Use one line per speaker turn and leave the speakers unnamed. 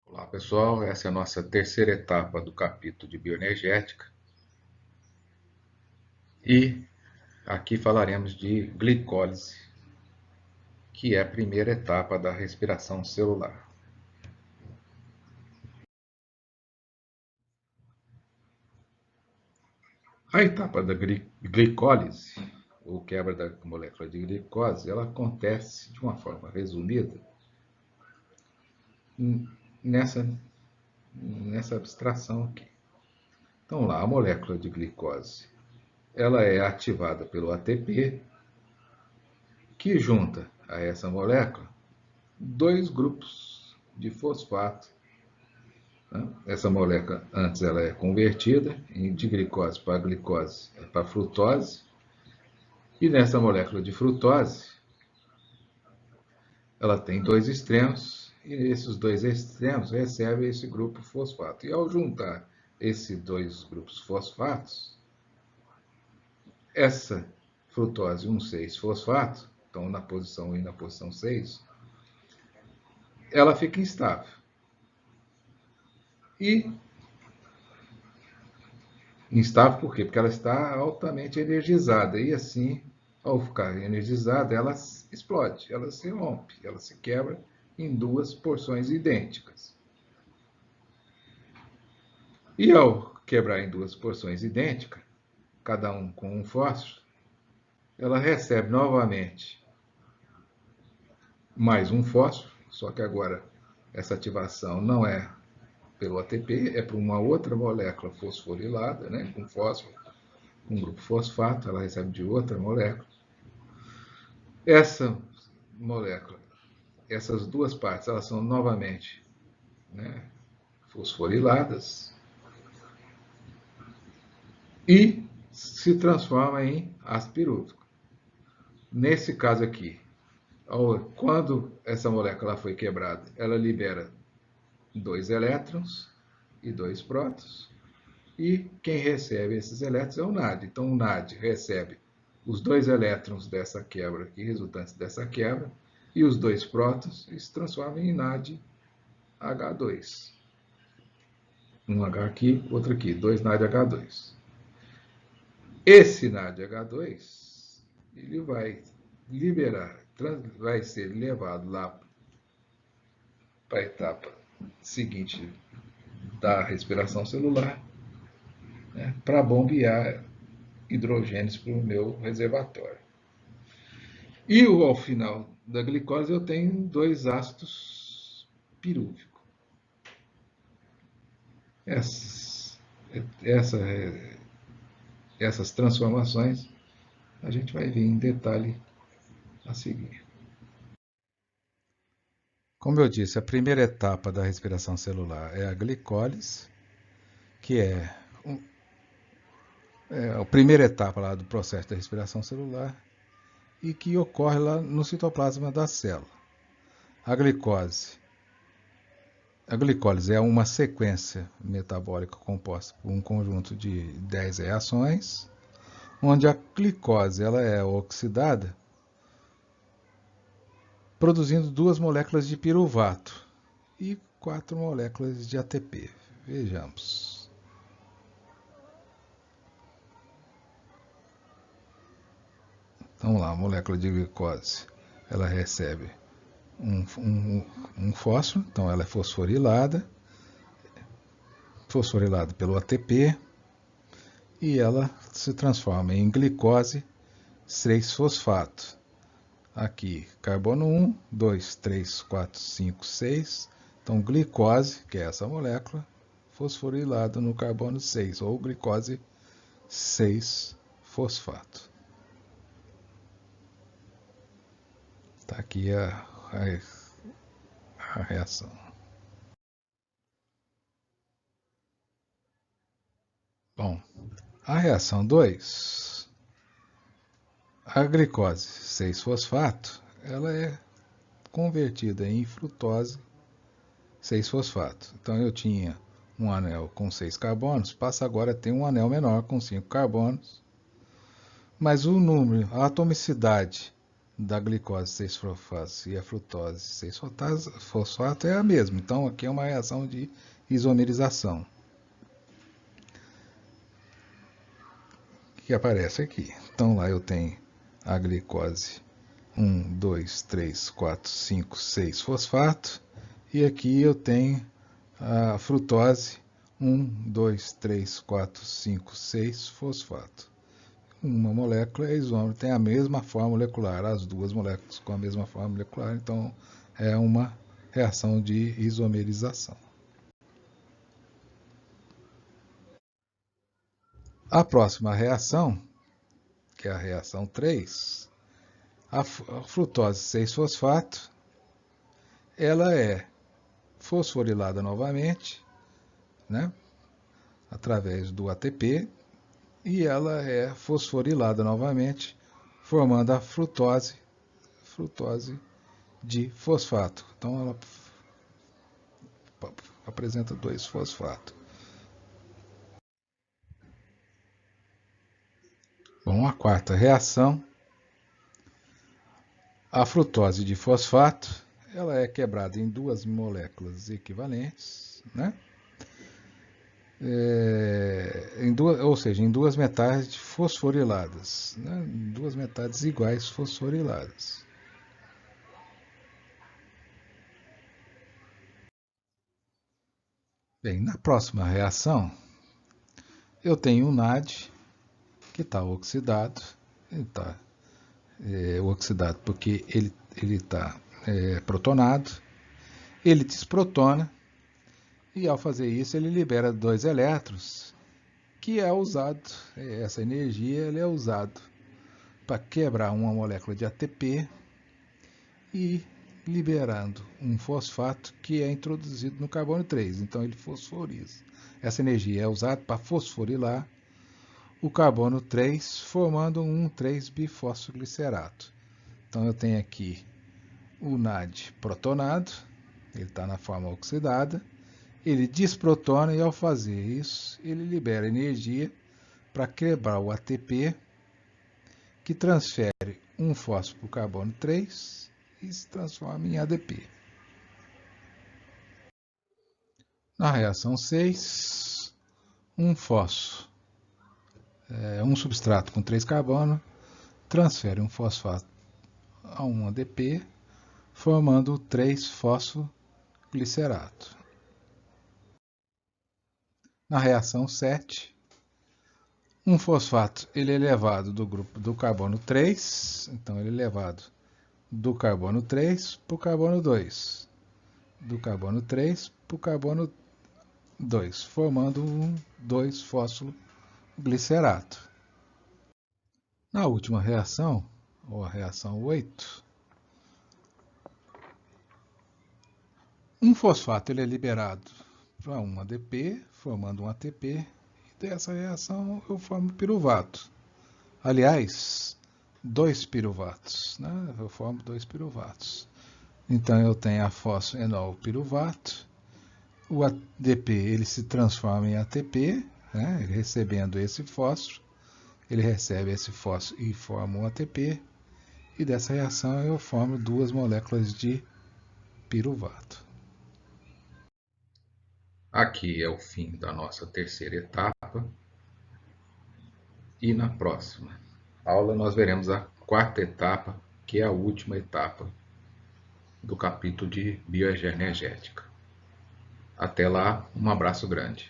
Olá pessoal, essa é a nossa terceira etapa do capítulo de bioenergética e aqui falaremos de glicólise, que é a primeira etapa da respiração celular. A etapa da glicólise, ou quebra da molécula de glicose, ela acontece de uma forma resumida nessa, nessa abstração aqui. Então lá, a molécula de glicose, ela é ativada pelo ATP, que junta a essa molécula dois grupos de fosfato. Essa molécula antes ela é convertida de glicose para glicose para frutose, e nessa molécula de frutose ela tem dois extremos, e esses dois extremos recebem esse grupo fosfato. E ao juntar esses dois grupos fosfatos, essa frutose 1,6-fosfato, então na posição 1 e na posição 6, ela fica instável. E instável por quê? Porque ela está altamente energizada, e assim, ao ficar energizada, ela explode, ela se rompe, ela se quebra em duas porções idênticas. E ao quebrar em duas porções idênticas, cada um com um fósforo, ela recebe novamente mais um fósforo, só que agora essa ativação não é pelo ATP, é por uma outra molécula fosforilada, né, com fósforo, um grupo fosfato, ela recebe de outra molécula. Essa molécula, essas duas partes, elas são novamente, né, fosforiladas e se transforma em ácido pirúvico. Nesse caso aqui, quando essa molécula foi quebrada, ela libera dois elétrons e dois prótons, e quem recebe esses elétrons é o NAD. Então o NAD recebe os dois elétrons dessa quebra aqui, resultantes dessa quebra, e os dois prótons, e se transformam em NAD H2. Um H aqui, outro aqui, dois NADH2. Esse NADH2, ele vai liberar, vai ser levado lá para a etapa seguinte da respiração celular, né, para bombear hidrogênios para o meu reservatório. E ao final da glicose eu tenho dois ácidos pirúvicos. Essas, essa, essas transformações a gente vai ver em detalhe a seguir. Como eu disse, a primeira etapa da respiração celular é a glicólise, que é a primeira etapa lá do processo da respiração celular e que ocorre lá no citoplasma da célula. A glicose é uma sequência metabólica composta por um conjunto de 10 reações, onde a glicose ela é oxidada produzindo duas moléculas de piruvato e 4 moléculas de ATP. Vejamos. Então, vamos lá, a molécula de glicose, ela recebe um fósforo, então ela é fosforilada pelo ATP, e ela se transforma em glicose 6-fosfato. Aqui, carbono 1, 2, 3, 4, 5, 6. Então, glicose, que é essa molécula, fosforilada no carbono 6, ou glicose 6-fosfato. Está aqui a reação. Bom, a reação 2, a glicose 6-fosfato, ela é convertida em frutose 6-fosfato. Então eu tinha um anel com 6 carbonos, passa agora a ter um anel menor com 5 carbonos, mas o número, a atomicidade da glicose 6-fosfato e a frutose 6-fosfato é a mesma. Então, aqui é uma reação de isomerização que aparece aqui. Então, lá eu tenho a glicose 1, 2, 3, 4, 5, 6 fosfato. E aqui eu tenho a frutose 1, 2, 3, 4, 5, 6 fosfato. Uma molécula é isômero, tem a mesma forma molecular, as duas moléculas com a mesma forma molecular, então é uma reação de isomerização. A próxima reação, que é a reação 3, a frutose 6-fosfato, ela é fosforilada novamente, né, através do ATP, e ela é fosforilada novamente, formando a frutose de fosfato. Então ela apresenta 2 fosfatos. Bom, a quarta reação, a frutose de fosfato, ela é quebrada em duas moléculas equivalentes, né? Ou seja, em duas metades fosforiladas, né? Duas metades iguais fosforiladas. Bem, na próxima reação, eu tenho um NAD que está oxidado. Ele está oxidado porque ele está protonado. Ele desprotona e, ao fazer isso, ele libera 2 elétrons, que é usado, essa energia ele é usado para quebrar uma molécula de ATP e liberando um fosfato que é introduzido no carbono 3. Então ele fosforiza. Essa energia é usada para fosforilar o carbono 3, formando um 3-bifosfoglicerato. Então eu tenho aqui o NAD protonado, ele está na forma oxidada, ele desprotona e, ao fazer isso, ele libera energia para quebrar o ATP, que transfere um fósforo para o carbono 3 e se transforma em ADP. Na reação 6, um fósforo, um substrato com 3 carbonos, transfere um fosfato a um ADP, formando 3-fosfoglicerato. Na reação 7, um fosfato ele é levado do grupo do carbono 3, então ele é levado do carbono 3 para o carbono 2, do carbono 3 para o carbono 2, formando um 2-fosfoglicerato. Na última reação, ou a reação 8, um fosfato ele é liberado para um ADP, formando um ATP, e dessa reação eu formo piruvato. Aliás, 2 piruvatos, né? Eu formo 2 piruvatos. Então eu tenho a fosfenol piruvato, o ADP ele se transforma em ATP, né? Ele recebendo esse fósforo, ele recebe esse fósforo e forma um ATP, e dessa reação eu formo 2 moléculas de piruvato. Aqui é o fim da nossa terceira etapa, e na próxima aula nós veremos a quarta etapa, que é a última etapa do capítulo de bioenergética. Até lá, um abraço grande.